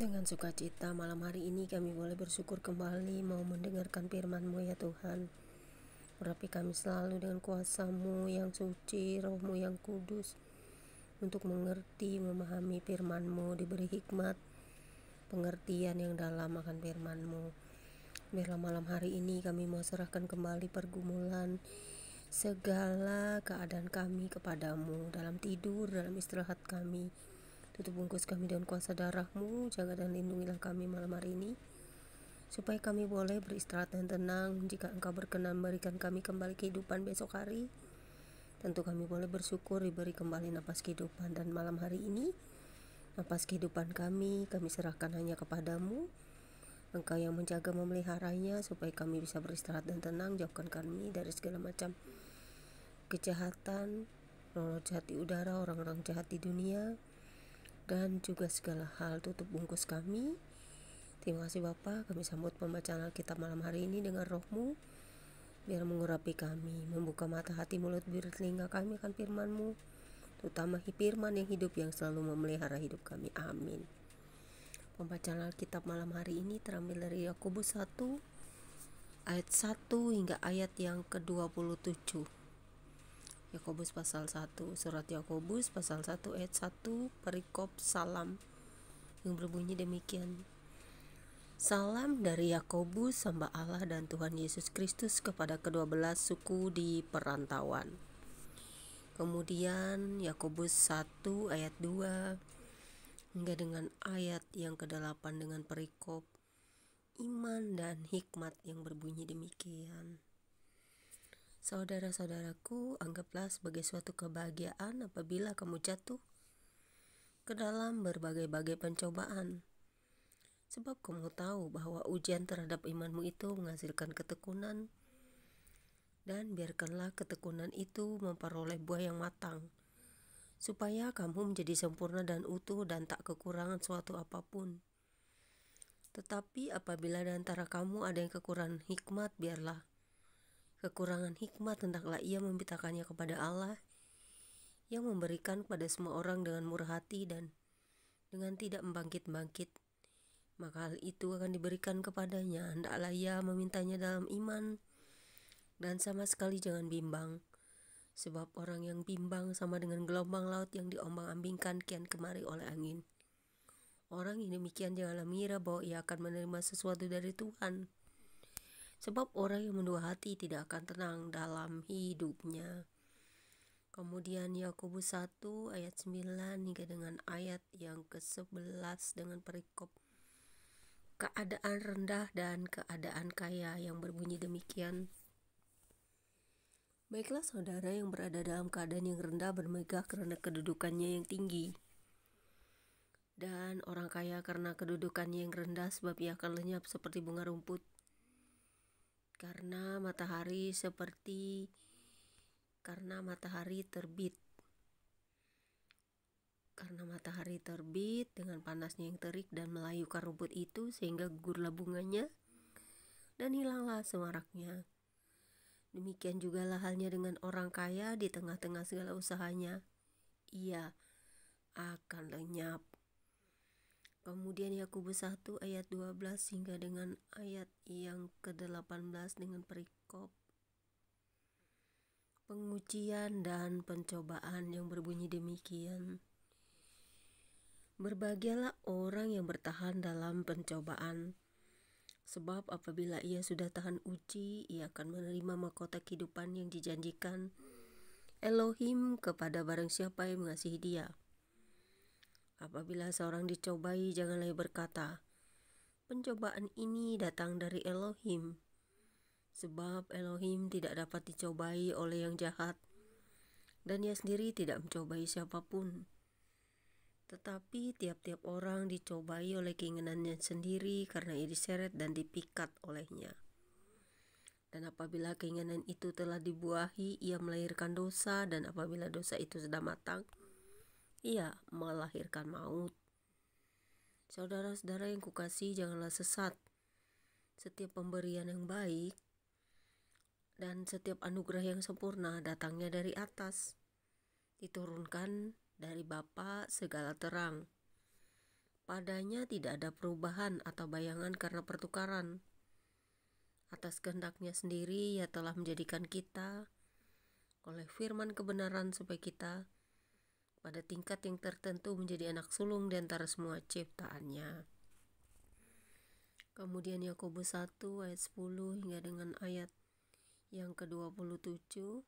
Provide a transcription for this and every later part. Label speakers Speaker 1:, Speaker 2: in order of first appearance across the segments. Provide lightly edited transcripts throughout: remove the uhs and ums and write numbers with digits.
Speaker 1: Dengan sukacita malam hari ini kami boleh bersyukur kembali mau mendengarkan firman-Mu ya Tuhan. Urapi kami selalu dengan kuasa-Mu yang suci, Roh-Mu yang kudus, untuk mengerti, memahami firman-Mu, diberi hikmat, pengertian yang dalam akan firman-Mu. Biarlah malam hari ini kami mau serahkan kembali pergumulan, segala keadaan kami kepadamu, dalam tidur, dalam istirahat kami. Tutup bungkus kami dengan kuasa darah-Mu, jaga dan lindungilah kami malam hari ini, supaya kami boleh beristirahat dan tenang. Jika Engkau berkenan berikan kami kembali kehidupan besok hari, tentu kami boleh bersyukur diberi kembali napas kehidupan. Dan malam hari ini, napas kehidupan kami serahkan hanya kepadamu. Engkau yang menjaga memeliharanya, supaya kami bisa beristirahat dan tenang. Jauhkan kami dari segala macam kejahatan, roh jahat di udara, orang-orang jahat di dunia, dan juga segala hal. Tutup bungkus kami. Terima kasih Bapa, kami sambut pembacaan Alkitab malam hari ini dengan Roh-Mu, biar mengurapi kami, membuka mata hati, mulut, bibir, telinga kami akan firman-Mu, terutama firman yang hidup yang selalu memelihara hidup kami. Amin. Pembacaan Alkitab malam hari ini terambil dari Yakobus 1 ayat 1 hingga ayat yang ke-27. Yakobus pasal 1, surat Yakobus pasal 1 ayat 1, perikop salam yang berbunyi demikian. Salam dari Yakobus, hamba Allah dan Tuhan Yesus Kristus, kepada ke-12 suku di perantauan. Kemudian Yakobus 1 ayat 2 hingga dengan ayat yang ke-8 dengan perikop iman dan hikmat yang berbunyi demikian. Saudara-saudaraku, anggaplah sebagai suatu kebahagiaan apabila kamu jatuh ke dalam berbagai-bagai pencobaan. Sebab kamu tahu bahwa ujian terhadap imanmu itu menghasilkan ketekunan, dan biarkanlah ketekunan itu memperoleh buah yang matang, supaya kamu menjadi sempurna dan utuh dan tak kekurangan suatu apapun. Tetapi apabila di antara kamu ada yang kekurangan hikmat, biarlah kekurangan hikmat hendaklah ia memintakannya kepada Allah, yang memberikan kepada semua orang dengan murah hati dan dengan tidak membangkit-bangkit. Maka hal itu akan diberikan kepadanya. Hendaklah ia memintanya dalam iman, dan sama sekali jangan bimbang. Sebab orang yang bimbang sama dengan gelombang laut yang diombang-ambingkan kian kemari oleh angin. Orang yang demikian janganlah mengira bahwa ia akan menerima sesuatu dari Tuhan. Sebab orang yang mendua hati tidak akan tenang dalam hidupnya. Kemudian Yakobus 1 ayat 9 hingga dengan ayat yang ke-11 dengan perikop keadaan rendah dan keadaan kaya yang berbunyi demikian. Baiklah saudara yang berada dalam keadaan yang rendah bermegah karena kedudukannya yang tinggi. Dan orang kaya karena kedudukannya yang rendah, sebab ia akan lenyap seperti bunga rumput. Karena matahari terbit. Karena matahari terbit dengan panasnya yang terik dan melayukan rumput itu, sehingga gugurlah bunganya dan hilanglah semaraknya. Demikian jugalah halnya dengan orang kaya, di tengah-tengah segala usahanya ia akan lenyap. Kemudian Yakobus 1 ayat 12 hingga dengan ayat yang ke-18 dengan perikop pengujian dan pencobaan yang berbunyi demikian. Berbahagialah orang yang bertahan dalam pencobaan, sebab apabila ia sudah tahan uji, ia akan menerima mahkota kehidupan yang dijanjikan Elohim kepada barang siapa yang mengasihi Dia. Apabila seorang dicobai, janganlah ia berkata, pencobaan ini datang dari Elohim. Sebab Elohim tidak dapat dicobai oleh yang jahat, dan Ia sendiri tidak mencobai siapapun. Tetapi tiap-tiap orang dicobai oleh keinginannya sendiri, karena ia diseret dan dipikat olehnya. Dan apabila keinginan itu telah dibuahi, ia melahirkan dosa, dan apabila dosa itu sudah matang, ia melahirkan maut. Saudara-saudara yang kukasihi, janganlah sesat. Setiap pemberian yang baik dan setiap anugerah yang sempurna datangnya dari atas, diturunkan dari Bapa segala terang, Padanya tidak ada perubahan atau bayangan karena pertukaran. Atas kehendaknya sendiri ia telah menjadikan kita oleh firman kebenaran supaya kita pada tingkat yang tertentu menjadi anak sulung di antara semua ciptaannya. Kemudian Yakobus 1 ayat 10 hingga dengan ayat yang ke-27.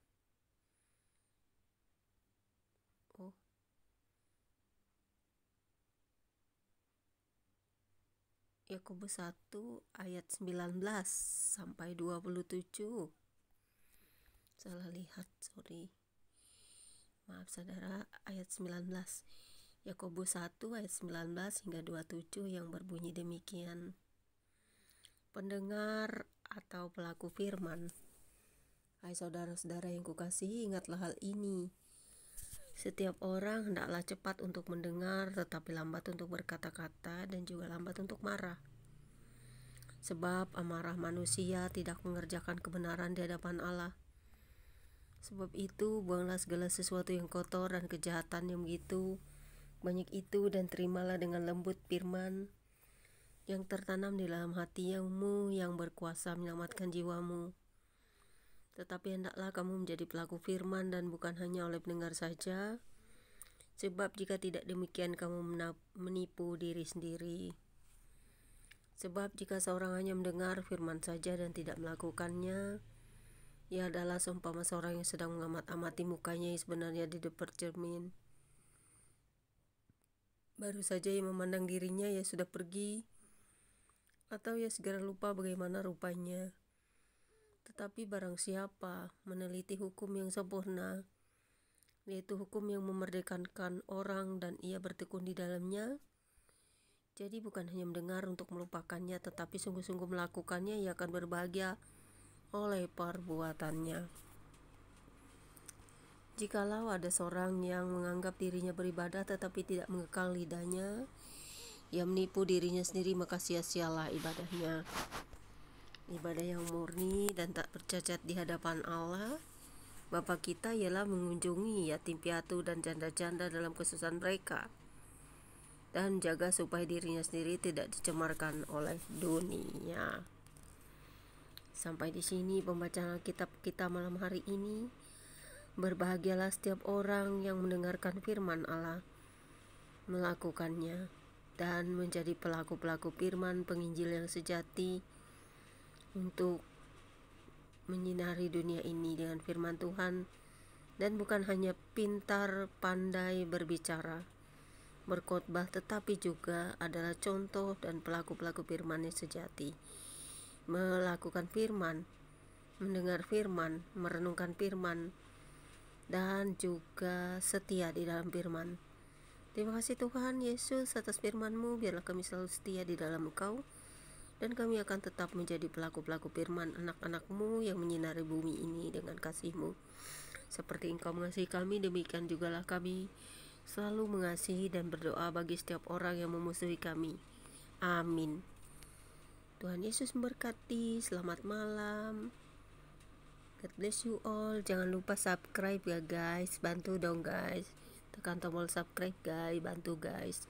Speaker 1: Yakobus 1 ayat 19 sampai 27. Salah lihat, sorry. Maaf saudara, ayat 19. Yakobus 1 ayat 19 hingga 27 yang berbunyi demikian. Pendengar atau pelaku firman, hai saudara-saudara yang kukasihi, ingatlah hal ini. Setiap orang hendaklah cepat untuk mendengar, tetapi lambat untuk berkata-kata dan juga lambat untuk marah. Sebab amarah manusia tidak mengerjakan kebenaran di hadapan Allah. Sebab itu buanglah segala sesuatu yang kotor dan kejahatan yang begitu banyak itu, dan terimalah dengan lembut firman yang tertanam di dalam hatimu yang berkuasa menyelamatkan jiwamu. Tetapi hendaklah kamu menjadi pelaku firman dan bukan hanya oleh pendengar saja, sebab jika tidak demikian kamu menipu diri sendiri. Sebab jika seorang hanya mendengar firman saja dan tidak melakukannya, ia adalah seumpama seorang yang sedang mengamat-amati mukanya yang sebenarnya di depan cermin. Baru saja ia memandang dirinya, ia sudah pergi, atau ia segera lupa bagaimana rupanya. Tetapi barang siapa meneliti hukum yang sempurna, yaitu hukum yang memerdekakan orang, dan ia bertekun di dalamnya, jadi bukan hanya mendengar untuk melupakannya, tetapi sungguh-sungguh melakukannya, ia akan berbahagia oleh perbuatannya. Jikalau ada seorang yang menganggap dirinya beribadah tetapi tidak mengekang lidahnya, ia menipu dirinya sendiri, maka sia-sialah ibadahnya. Ibadah yang murni dan tak bercacat di hadapan Allah Bapa kita ialah mengunjungi yatim piatu dan janda-janda dalam kesusahan mereka, dan jaga supaya dirinya sendiri tidak dicemarkan oleh dunia. Sampai di sini pembacaan Alkitab kita malam hari ini. Berbahagialah setiap orang yang mendengarkan firman Allah, melakukannya, dan menjadi pelaku-pelaku firman penginjil yang sejati untuk menyinari dunia ini dengan firman Tuhan, dan bukan hanya pintar pandai berbicara, berkhotbah, tetapi juga adalah contoh dan pelaku-pelaku firman yang sejati, melakukan firman, mendengar firman, merenungkan firman, dan juga setia di dalam firman. Terima kasih Tuhan Yesus atas firman-Mu, biarlah kami selalu setia di dalam Engkau, dan kami akan tetap menjadi pelaku-pelaku firman, anak-anak-Mu yang menyinari bumi ini dengan kasih-Mu. Seperti Engkau mengasihi kami, demikian jugalah kami selalu mengasihi dan berdoa bagi setiap orang yang memusuhi kami. Amin. Tuhan Yesus memberkati. Selamat malam. God bless you all. Jangan lupa subscribe ya guys. Bantu dong guys. Tekan tombol subscribe guys. Bantu guys.